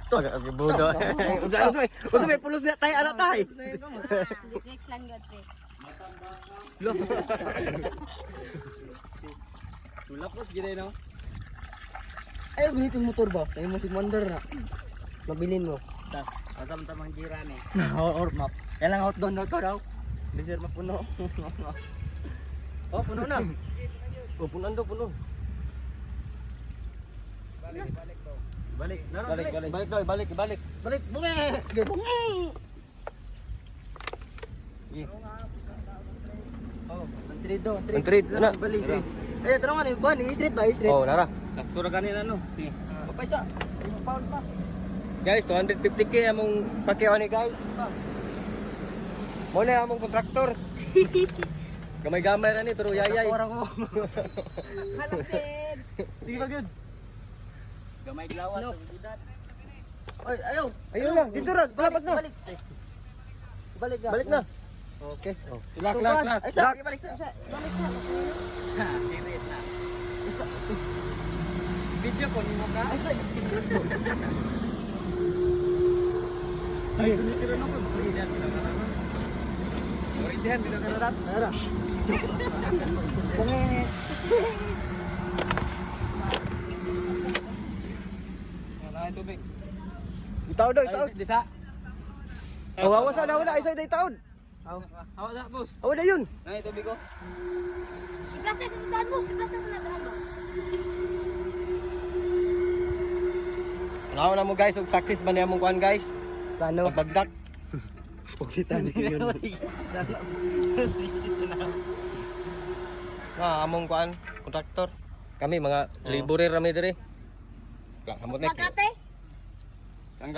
To, budo. Usa may pulos na tayo anak tayo. Tricks lang yun, tricks. Tulapos gid no. Ayaw gunit yung motor ba? Ayaw mo si Wonder na. Mabilin mo. Asam tamang gira ni. Or map. Kaya lang out down daw to daw. Hindi sir mapuno. Oh, puno na. Oh, punan do puno. Balik. Balik daw, balik. Balik, bungi! Bungi! Oh, ang trade do. Ang trade na. Balik. Eh, tara nga, buwan, i-street ba? I-street. Oh, nara. Sakto na kanina, no? Papay siya. Pound pa. Guys, 250k among pakiyaw ni guys. Mo na among kontraktor. Gamay-gamay ra ni pero yayay. Orang ko. Malapit. Sige ba, good? Gamay glawas. Ay, ayaw. Ayun lang, dito ra, lapas na. Balik. Balik ka. Balik na. Okay. Oh. Lak. Ay, sa, balik sa. Balik na. Ha, sirit na. Video ko nimo ka? Ay, sa. Ay, tira na ko. Original pinakarat. Tara. Bungi. Wala tubig. Itaw daw, itaw. Disa. Oh, awas na, wala. Isa day taon. Hawa na, boss. Awa na yun. Nay tubig ko. I-plastic sa tandaan mo. I-plastic sa tandaan mo. Ano na mo guys, ug success man among kuan guys. Plano. Pagbagdak. Pugsitan yun. Among kuan, kontraktor. Kami mga laborer rami dire. Samot na. Magkate. Tanggal.